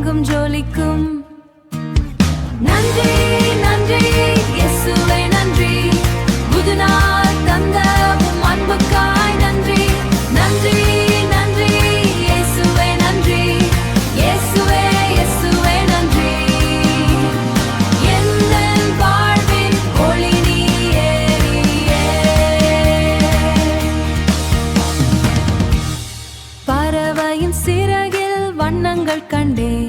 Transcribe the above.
எங்கும் ஜொலிக்கும். நன்றி நன்றி இயேசுவே நன்றி, புது நாள் தந்த உம் அன்புக்காய் நன்றி. நன்றி நன்றி இயேசுவே நன்றி, இயேசுவே இயேசுவே நன்றி. எந்தன் வாழ்வின் ஒளி நீயே. பறவையின் சிறகில் வண்ணங்கள் கண்டேன்,